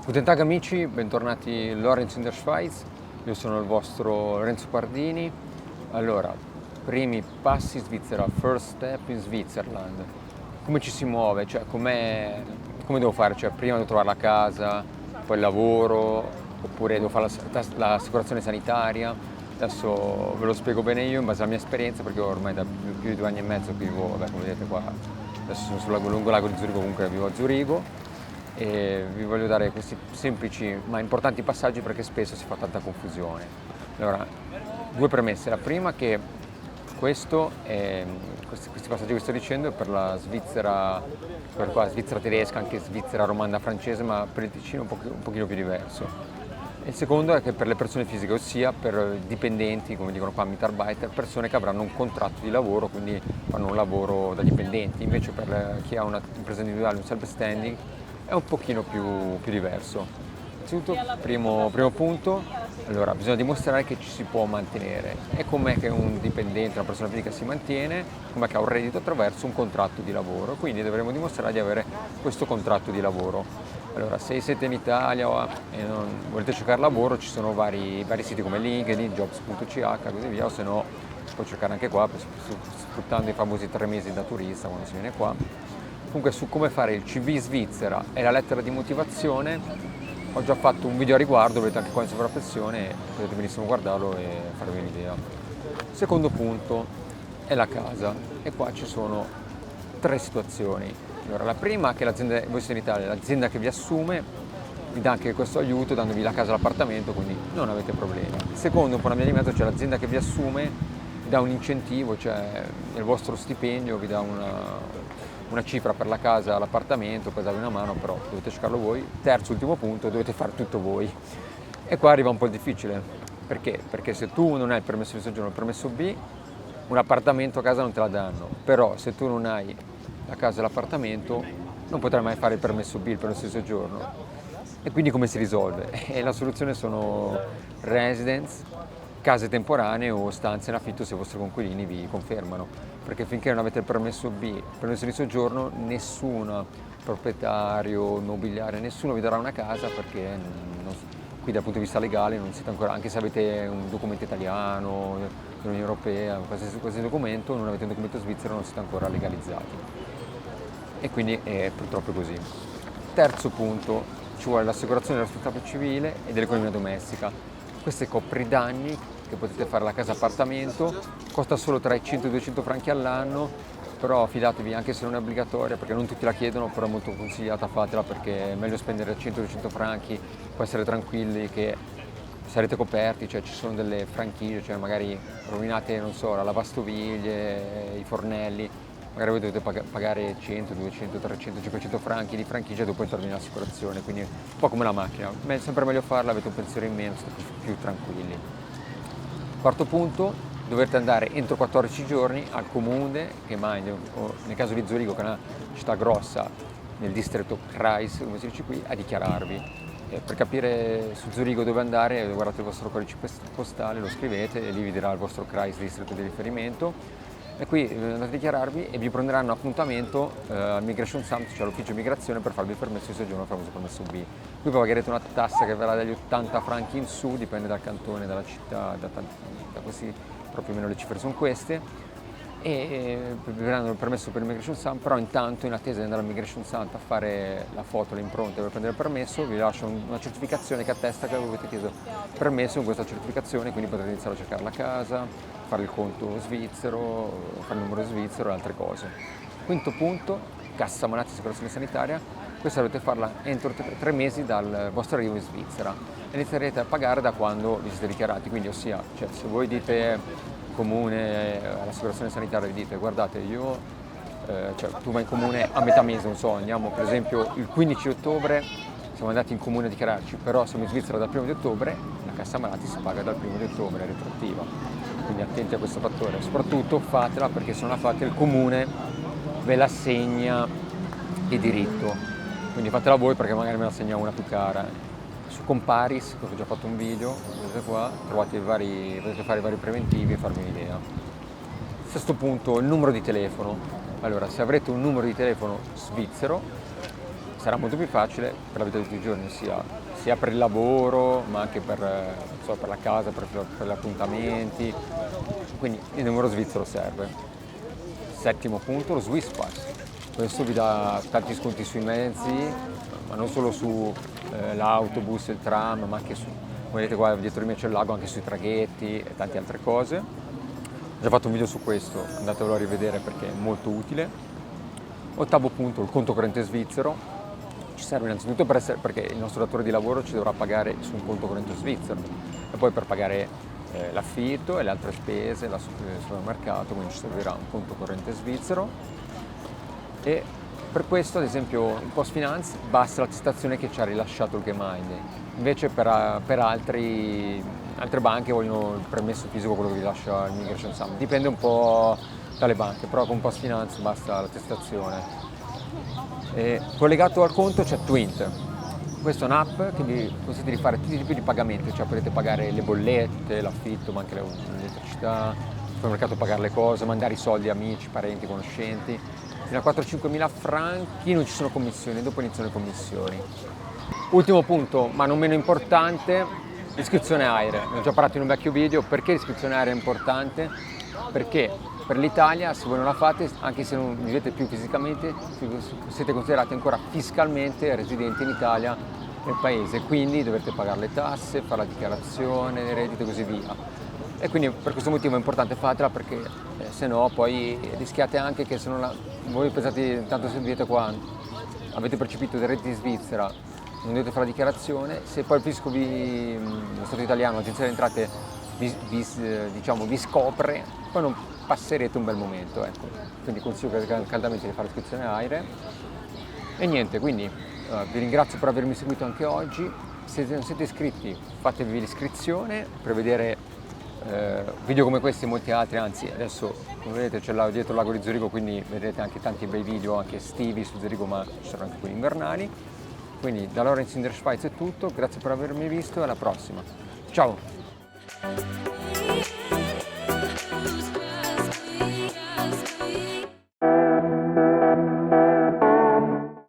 Guten Tag amici, bentornati in Lorenz in der Schweiz, io sono il vostro Lorenzo Pardini. Allora, primi passi in Svizzera, first step in Switzerland. Come ci si muove? Cioè, come devo fare? Cioè, prima devo trovare la casa, poi il lavoro, oppure devo fare l'assicurazione sanitaria. Adesso ve lo spiego bene io in base alla mia esperienza, perché ormai da più di 2 anni e mezzo che vivo, vabbè, come vedete qua, adesso sono lungo lago di Zurigo, comunque vivo a Zurigo. E vi voglio dare questi semplici ma importanti passaggi perché spesso si fa tanta confusione. Allora, due premesse. La prima che questi passaggi che sto dicendo è per la Svizzera, per qua Svizzera tedesca, anche Svizzera romanda francese, ma per il Ticino un pochino più diverso. E il secondo è che per le persone fisiche, ossia per dipendenti, come dicono qua, Mitarbeiter, persone che avranno un contratto di lavoro, quindi fanno un lavoro da dipendenti. Invece per chi ha un'impresa individuale, un self-standing, è un pochino più diverso. Innanzitutto, primo punto, allora bisogna dimostrare che ci si può mantenere. E com'è che un dipendente, una persona fisica si mantiene? Com'è che ha un reddito attraverso un contratto di lavoro? Quindi dovremo dimostrare di avere questo contratto di lavoro. Allora, se siete in Italia e non volete cercare lavoro, ci sono vari siti come LinkedIn, jobs.ch e così via, o se no si può cercare anche qua, sfruttando i famosi 3 mesi da turista quando si viene qua. Comunque su come fare il CV Svizzera e la lettera di motivazione ho già fatto un video a riguardo, vedete anche qua in sovrappressione, potete benissimo guardarlo e farvi un'idea. Secondo punto è la casa, e qua ci sono 3 situazioni. Allora, la prima è che l'azienda, voi siete in Italia, l'azienda che vi assume vi dà anche questo aiuto dandovi la casa e l'appartamento, quindi non avete problemi. Secondo, un po' una via di mezzo, c'è l'azienda che vi assume, vi dà un incentivo, cioè nel vostro stipendio vi dà una cifra per la casa, l'appartamento, per darvi una mano, però dovete cercarlo voi. Terzo, ultimo punto, dovete fare tutto voi. E qua arriva un po' il difficile. Perché? Perché se tu non hai il permesso di soggiorno, il permesso B, un appartamento a casa non te la danno. Però se tu non hai la casa e l'appartamento, non potrai mai fare il permesso B, il permesso di soggiorno. E quindi come si risolve? E la soluzione sono residence, case temporanee o stanze in affitto se i vostri coinquilini vi confermano, perché finché non avete il permesso B, il permesso di soggiorno, nessun proprietario immobiliare, nessuno vi darà una casa, perché qui dal punto di vista legale non siete ancora, anche se avete un documento italiano, dell'Unione Europea, qualsiasi documento, non avete un documento svizzero, non siete ancora legalizzati. E quindi è purtroppo così. Terzo punto, ci vuole l'assicurazione della responsabilità civile e dell'economia domestica. Queste copre i danni che potete fare alla casa appartamento, costa solo tra i 100 e i 200 franchi all'anno, però fidatevi anche se non è obbligatoria, perché non tutti la chiedono, però è molto consigliata, fatela, perché è meglio spendere 100-200 franchi, può essere tranquilli che sarete coperti, cioè ci sono delle franchigie, cioè magari rovinate, non so, la lavastoviglie, i fornelli, magari voi dovete pagare 100, 200, 300, 500 franchi di franchigia e dopo interviene l'assicurazione, quindi un po' come la macchina, è sempre meglio farla, avete un pensiero in meno, siete più tranquilli. Quarto punto, dovete andare entro 14 giorni al comune, che Main, o nel caso di Zurigo, che è una città grossa nel distretto Kreis, come si dice qui, a dichiararvi. Per capire su Zurigo dove andare, guardate il vostro codice postale, lo scrivete e lì vi dirà il vostro Kreis, distretto di riferimento. E qui andate a dichiararvi e vi prenderanno appuntamento al Migration Samt, cioè all'ufficio immigrazione, per farvi il permesso di soggiorno, il famoso permesso B. Qui pagherete una tassa che verrà dagli 80 franchi in su, dipende dal cantone, dalla città, da questi, proprio meno le cifre sono queste, e vi daranno il permesso per l'immigration Samt, però intanto, in attesa di andare all'immigration Samt a fare la foto, le impronte per prendere il permesso, vi lasciano una certificazione che attesta che avete chiesto permesso con questa certificazione, quindi potrete iniziare a cercare la casa, fare il conto svizzero, fare il numero svizzero e altre cose. Quinto punto, cassa malati e assicurazione sanitaria. Questa dovete farla entro 3 mesi dal vostro arrivo in Svizzera. Inizierete a pagare da quando vi siete dichiarati, quindi ossia, cioè, se voi dite comune, all'assicurazione sanitaria, vi dite guardate cioè, tu vai in comune a metà mese, non so, andiamo per esempio il 15 ottobre, siamo andati in comune a dichiararci, però siamo in Svizzera dal 1 di ottobre, la cassa malati si paga dal 1 di ottobre, è retroattiva, quindi attenti a questo fattore, soprattutto fatela, perché se non la fate il comune ve la assegna di diritto, quindi fatela voi, perché magari me la assegna una più cara. Su Comparis, dove ho già fatto un video, vedete qua, potete fare i vari preventivi e farvi un'idea. Sesto punto, il numero di telefono. Allora, se avrete un numero di telefono svizzero, sarà molto più facile per la vita di tutti i giorni, sia per il lavoro, ma anche per, non so, per la casa, per gli appuntamenti, quindi il numero svizzero serve. Settimo punto, lo Swiss Pass. Questo vi dà tanti sconti sui mezzi, ma non solo su l'autobus, il tram, ma anche su, come vedete qua dietro di me c'è il lago, anche sui traghetti e tante altre cose. Ho già fatto un video su questo, andatevelo a rivedere perché è molto utile. Ottavo punto, il conto corrente svizzero. Ci serve innanzitutto perché il nostro datore di lavoro ci dovrà pagare su un conto corrente svizzero e poi per pagare l'affitto e le altre spese, il supermercato, quindi ci servirà un conto corrente svizzero. E per questo, ad esempio, in Post Finance basta l'attestazione che ci ha rilasciato il Gemeinde, invece per altre banche vogliono il permesso fisico, quello che rilascia il Migration Summit. Dipende un po' dalle banche, però con Post Finance basta l'attestazione. E collegato al conto c'è Twint. Questa è un'app che vi consente di fare tutti i tipi di pagamenti, cioè potete pagare le bollette, l'affitto, ma anche l'elettricità, il supermercato pagare le cose, mandare i soldi a amici, parenti, conoscenti. Fino a 4-5 mila franchi non ci sono commissioni, dopo iniziano le commissioni. Ultimo punto, ma non meno importante, l'iscrizione AIRE. Ne ho già parlato in un vecchio video. Perché l'iscrizione AIRE è importante? Perché per l'Italia, se voi non la fate, anche se non vivete più fisicamente, siete considerati ancora fiscalmente residenti in Italia, nel paese, quindi dovete pagare le tasse, fare la dichiarazione dei redditi e così via. E quindi per questo motivo è importante fatela, perché se no poi rischiate anche che se non voi pensate, tanto se vivete qua, avete percepito dei redditi in Svizzera, non dovete fare la dichiarazione, se poi il fisco lo Stato italiano, l'Agenzia delle Entrate vi scopre, poi non passerete un bel momento, ecco. Quindi consiglio caldamente di fare l'iscrizione AIRE. E niente, quindi vi ringrazio per avermi seguito anche oggi. Se non siete iscritti, fatevi l'iscrizione per vedere video come questi e molti altri, anzi adesso come vedete c'è dietro il lago di Zurigo, quindi vedrete anche tanti bei video anche estivi su Zurigo, ma ci saranno anche quelli invernali. Quindi da Lorenz in der Schweiz è tutto, grazie per avermi visto e alla prossima. Ciao!